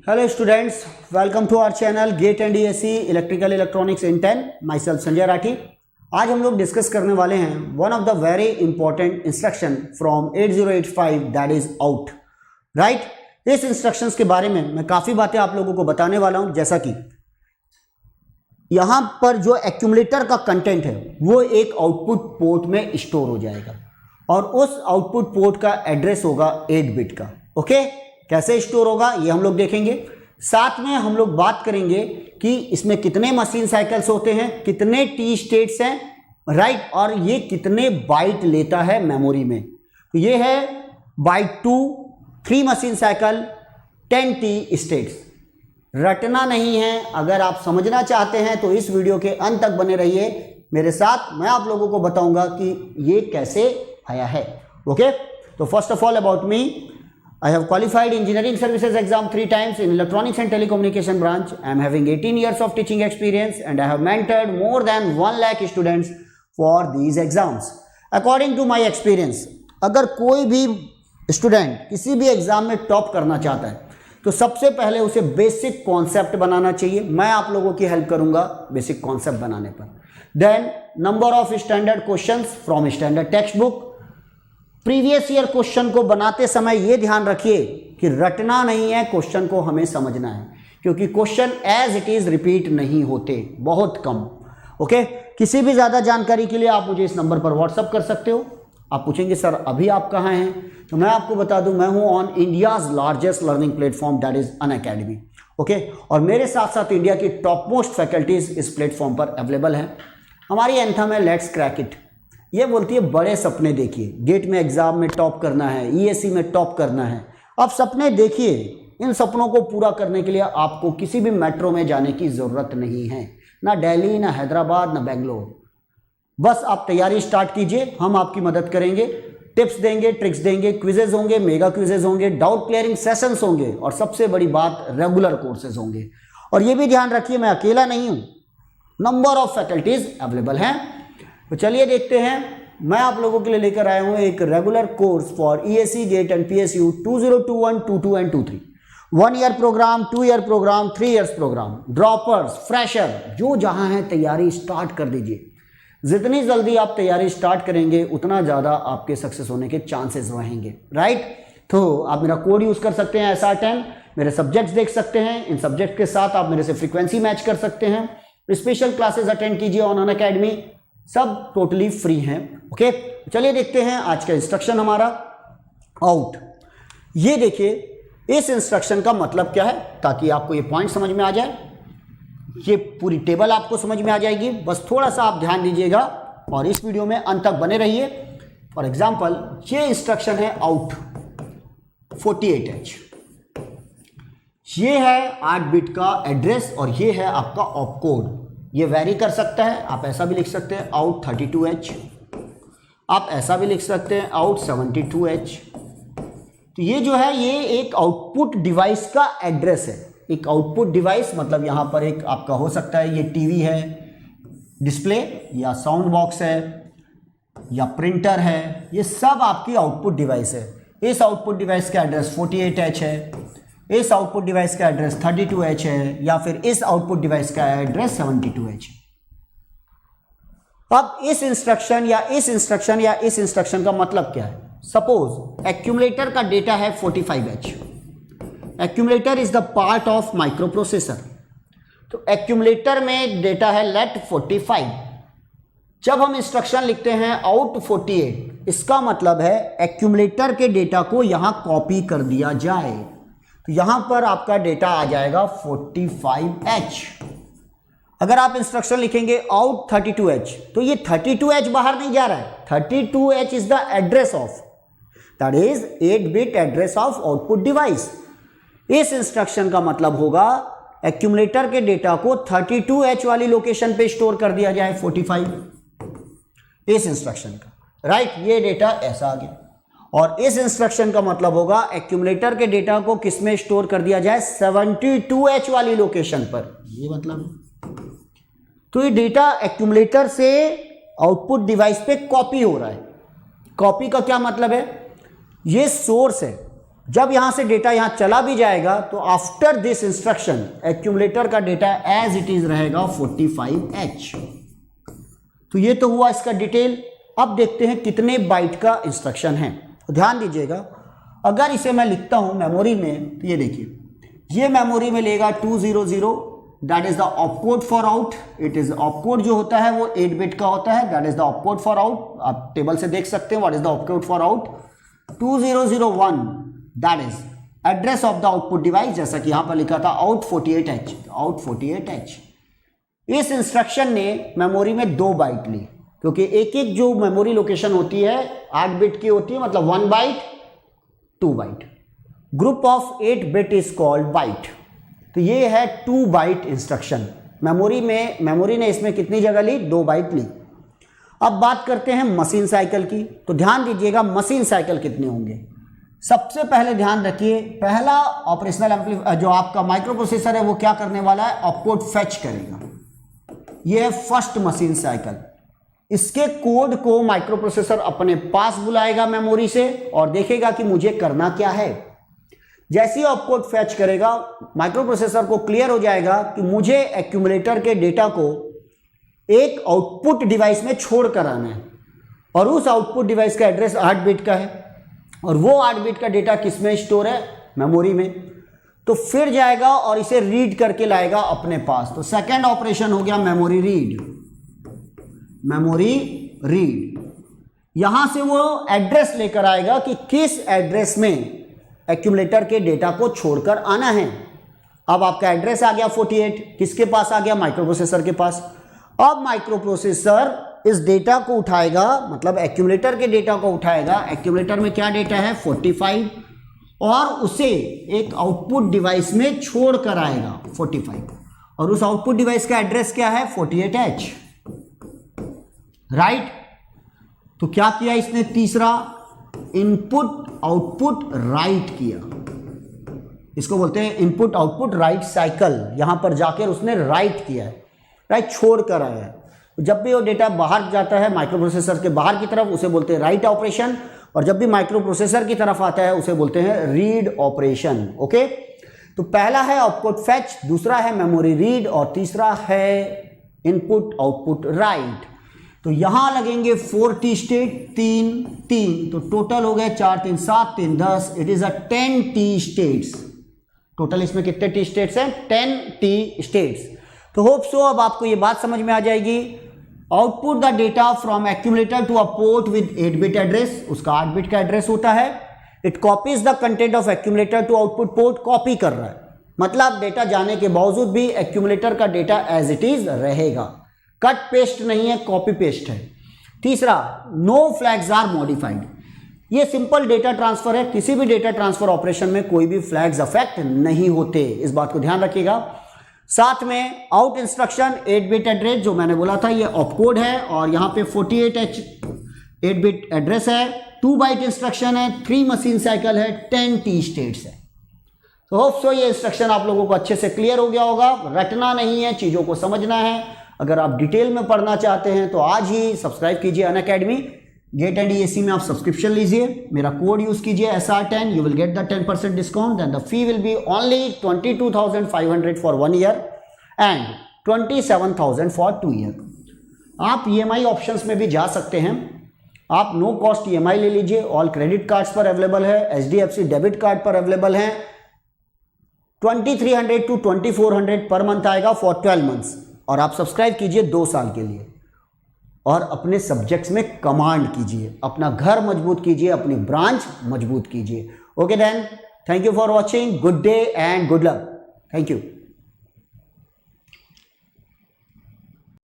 Hello students, welcome to our channel GATE and ESE Electrical Electronics in 10. Myself Sanjay Rathi. आज हम लोग discuss करने वाले हैं one of the very important instruction from 8085 that is out. Right, इस instructions के बारे में मैं काफ़ी बातें आप लोगों को बताने वाला हूं. जैसा कि यहाँ पर जो एक्यूमुलेटर का कंटेंट है वो एक आउटपुट पोर्ट में स्टोर हो जाएगा और उस आउटपुट पोर्ट का एड्रेस होगा 8 बिट का. ओके, कैसे स्टोर होगा ये हम लोग देखेंगे. साथ में हम लोग बात करेंगे कि इसमें कितने मशीन साइकिल्स होते हैं, कितने टी स्टेट्स हैं, राइट, और ये कितने बाइट लेता है मेमोरी में. तो ये है byte 2, 3 machine cycle, 10 T states. रटना नहीं है. अगर आप समझना चाहते हैं तो इस वीडियो के अंत तक बने रहिए मेरे साथ. मैं आप लोगों को बताऊंगा कि ये कैसे आया है. ओके, तो first of all about me. I have qualified engineering services exam 3 times in electronics and telecommunication branch. I am having 18 years of teaching experience and I have mentored more than 1 lakh students for these exams. According to my experience, अगर कोई भी student किसी भी exam में top करना चाहता है तो सबसे पहले उसे बेसिक कॉन्सेप्ट बनाना चाहिए. मैं आप लोगों की हेल्प करूंगा बेसिक कॉन्सेप्ट बनाने पर. Then number of standard questions from standard textbook. Previous year question को बनाते समय ये ध्यान रखिए कि रटना नहीं है, क्वेश्चन को हमें समझना है, क्योंकि question as it is repeat नहीं होते, बहुत कम. ओके, किसी भी ज़्यादा जानकारी के लिए आप मुझे इस नंबर पर व्हाट्सअप कर सकते हो. आप पूछेंगे सर अभी आप कहाँ हैं, तो मैं आपको बता दूं मैं हूं on India's largest learning platform that is Unacademy. Okay, और मेरे साथ साथ इंडिया की टॉप मोस्ट फैकल्टीज इस प्लेटफॉर्म पर अवेलेबल हैं. हमारी एंथम है लेट्स क्रैक इट. ये बोलती है बड़े सपने देखिए, गेट में एग्जाम में टॉप करना है, ईएससी में टॉप करना है. अब सपने देखिए, इन सपनों को पूरा करने के लिए आपको किसी भी मेट्रो में जाने की ज़रूरत नहीं है, ना दिल्ली, ना हैदराबाद, ना बेंगलोर. बस आप तैयारी स्टार्ट कीजिए, हम आपकी मदद करेंगे, टिप्स देंगे, ट्रिक्स देंगे, क्विजेज होंगे, मेगा क्विजेज होंगे, डाउट क्लियरिंग सेशंस होंगे और सबसे बड़ी बात रेगुलर कोर्सेज होंगे. और ये भी ध्यान रखिए मैं अकेला नहीं हूँ, नंबर ऑफ फैकल्टीज अवेलेबल हैं. तो चलिए देखते हैं. मैं आप लोगों के लिए लेकर आया हूं एक regular course for ESC, GATE and PSU 2021, 22 and 23. 1 year program, 2 year program, 3 years program. Droppers, fresher, जो जहां है तैयारी स्टार्ट कर दीजिए. जितनी जल्दी आप तैयारी स्टार्ट करेंगे उतना ज़्यादा आपके सक्सेस होने के चांसेस रहेंगे. राइट, तो आप मेरा कोड यूज़ कर सकते हैं SR10. मेरे सब्जेक्ट्स देख सकते हैं, इन सब्जेक्ट के साथ आप मेरे से फ्रीक्वेंसी मैच कर सकते हैं. स्पेशल क्लासेस अटेंड कीजिए ऑन अनअकैडमी, सब टोटली फ्री हैं. ओके, चलिए देखते हैं आज का इंस्ट्रक्शन हमारा आउट. ये देखिए, इस इंस्ट्रक्शन का मतलब क्या है, ताकि आपको ये पॉइंट समझ में आ जाए. ये पूरी टेबल आपको समझ में आ जाएगी, बस थोड़ा सा आप ध्यान दीजिएगा और इस वीडियो में अंत तक बने रहिए. फॉर एग्जाम्पल, ये इंस्ट्रक्शन है आउट 48H. ये है 8 बिट का एड्रेस और ये है आपका ऑप कोड. ये वैरी कर सकता है, आप ऐसा भी लिख सकते हैं आउट 32H, आप ऐसा भी लिख सकते हैं आउट 72H. तो ये जो है ये एक आउटपुट डिवाइस का एड्रेस है. एक आउटपुट डिवाइस मतलब यहाँ पर एक आपका हो सकता है ये टीवी है, डिस्प्ले, या साउंड बॉक्स है, या प्रिंटर है, ये सब आपकी आउटपुट डिवाइस है. इस आउटपुट डिवाइस का एड्रेस 48H है, इस आउटपुट डिवाइस का एड्रेस 32H है, या फिर इस आउटपुट डिवाइस का एड्रेस 72H. अब इस इंस्ट्रक्शन या इस इंस्ट्रक्शन का मतलब क्या है. सपोज एक्यूमुलेटर का डेटा है 45H. Accumulator is the part of micro processor. तो एक्यूमुलेटर में डेटा है लेट 45. जब हम इंस्ट्रक्शन लिखते हैं आउट 48, इसका मतलब है एक्यूमुलेटर के डेटा को यहां कॉपी कर दिया जाए. तो यहां पर आपका डेटा आ जाएगा 45H. अगर आप इंस्ट्रक्शन लिखेंगे आउट 32H, तो ये 32H बाहर नहीं जा रहा है. 32H is the address of, that is 8 bit address of output device. इस इंस्ट्रक्शन का मतलब होगा एक्यूमुलेटर के डेटा को 32H वाली लोकेशन पे स्टोर कर दिया जाए 45. इस इंस्ट्रक्शन का राइट, ये डेटा ऐसा आ गया. और इस इंस्ट्रक्शन का मतलब होगा एक्यूमुलेटर के डेटा को किस में स्टोर कर दिया जाए, 72H वाली लोकेशन पर. ये मतलब, तो ये डेटा एक्यूमुलेटर से आउटपुट डिवाइस पे कॉपी हो रहा है. कॉपी का क्या मतलब है, ये सोर्स है जब यहां से डेटा यहां चला भी जाएगा तो आफ्टर दिस इंस्ट्रक्शन एक्यूमुलेटर का डेटा एज इट इज रहेगा 45H। तो ये तो हुआ इसका डिटेल। अब देखते हैं कितने बाइट का इंस्ट्रक्शन है। तो ध्यान दीजिएगा, अगर इसे मैं लिखता हूं मेमोरी में तो ये देखिए, ये मेमोरी में लेगा 200, that is the opcode for out. It is opcode जो होता है वो 8 बिट का होता है, that is the opcode for out. आप टेबल से देख सकते हैं what is the opcode for out. 2001 that is address of the output device, जैसा कि यहां पर लिखा था आउट 48H, आउट 48H। इस इंस्ट्रक्शन ने मेमोरी में 2 बाइट ली, क्योंकि एक एक जो मेमोरी लोकेशन होती है 8 बिट की होती है, मतलब 1 byte 2 byte. Group of 8 bit is called byte. तो ये है 2 बाइट इंस्ट्रक्शन। मेमोरी ने इसमें कितनी जगह ली? 2 बाइट ली। अब बात करते हैं मशीन साइकिल की। तो ध्यान दीजिएगा मशीन साइकिल कितने होंगे। सबसे पहले ध्यान रखिए, पहला ऑपरेशनल एम्पलीफायर जो आपका माइक्रो प्रोसेसर है वो क्या करने वाला है? ऑपकोड फेच करेगा। ये है फर्स्ट मशीन साइकिल। इसके कोड को माइक्रो प्रोसेसर अपने पास बुलाएगा मेमोरी से और देखेगा कि मुझे करना क्या है। जैसे ही ऑपकोड फेच करेगा, माइक्रो प्रोसेसर को क्लियर हो जाएगा कि मुझे एक्यूमुलेटर के डेटा को एक आउटपुट डिवाइस में छोड़ कर आना है, और उस आउटपुट डिवाइस का एड्रेस 8 बिट का है, और वो 8 बिट का डेटा किस में स्टोर है? मेमोरी में। तो फिर जाएगा और इसे रीड करके लाएगा अपने पास। तो सेकंड ऑपरेशन हो गया मेमोरी रीड। मेमोरी रीड, यहां से वो एड्रेस लेकर आएगा कि किस एड्रेस में एक्यूमुलेटर के डेटा को छोड़कर आना है। अब आपका एड्रेस आ गया 48, किसके पास आ गया? माइक्रो प्रोसेसर के पास। अब माइक्रो प्रोसेसर इस डेटा को उठाएगा, मतलब एक्यूमुलेटर के डेटा को उठाएगा। एक्यूमुलेटर में क्या डेटा है? 45, और उसे एक आउटपुट डिवाइस में छोड़ कर आएगा 45, और उस आउटपुट डिवाइस का एड्रेस क्या है? 48H, right. तो क्या किया इसने? तीसरा, इनपुट आउटपुट राइट किया। इसको बोलते हैं इनपुट आउटपुट राइट साइकिल। यहां पर जाकर उसने राइट किया है, राइट छोड़ कर आया है। जब भी वो डेटा बाहर जाता है माइक्रो प्रोसेसर के बाहर की तरफ, उसे बोलते हैं राइट ऑपरेशन, और जब भी माइक्रो प्रोसेसर की तरफ आता है उसे बोलते हैं रीड ऑपरेशन। ओके, तो पहला है ऑपकोड फेच, दूसरा है मेमोरी रीड, और तीसरा है इनपुट आउटपुट राइट। तो यहां लगेंगे 4 T स्टेट, 3, तो टोटल हो गए 4 3 7 3 10। It is a 10 T states. Total इसमें कितने T स्टेट्स हैं? 10 T स्टेट्स। तो होप सो अब आपको ये बात समझ में आ जाएगी। Output the data from accumulator to a port with 8 bit address, उसका 8 बिट का एड्रेस होता है। It copies the content of accumulator to output port, copy कर रहा है, मतलब डेटा जाने के बावजूद भी एक्यूमुलेटर का डेटा एज इट इज रहेगा। कट पेस्ट नहीं है, कॉपी पेस्ट है। तीसरा, नो फ्लैग्स आर मॉडिफाइड। ये सिंपल डेटा ट्रांसफर है, किसी भी डेटा ट्रांसफर ऑपरेशन में कोई भी फ्लैग्स अफेक्ट नहीं होते, इस बात को ध्यान रखिएगा। साथ में आउट इंस्ट्रक्शन 8 बिट एड्रेस जो मैंने बोला था ये ऑपकोड है, और यहाँ पे 48H 8 बिट एड्रेस है। 2 बाइट इंस्ट्रक्शन है, 3 मशीन साइकिल है, 10 T स्टेट्स है। तो होप सो ये इंस्ट्रक्शन आप लोगों को अच्छे से क्लियर हो गया होगा। रटना नहीं है, चीज़ों को समझना है। अगर आप डिटेल में पढ़ना चाहते हैं तो आज ही सब्सक्राइब कीजिए अनअकैडमी गेट एंड EAC में। आप सब्सक्रिप्शन लीजिए, मेरा कोड यूज़ कीजिए SR10, you will get the 10% discount, and the fee will be only 22,500 for 1 year and 27,000 for 2 year. आप EMI ऑप्शंस में भी जा सकते हैं। आप नो कॉस्ट EMI ले लीजिए, ऑल क्रेडिट कार्ड्स पर अवेलेबल है, HDFC डेबिट कार्ड पर अवेलेबल है। 2300 to 2400 पर मंथ आएगा फॉर 12 मंथ्स, और आप सब्सक्राइब कीजिए 2 साल के लिए, और अपने सब्जेक्ट्स में कमांड कीजिए, अपना घर मजबूत कीजिए, अपनी ब्रांच मजबूत कीजिए। Okay then, thank you for watching, good day and good luck, thank you.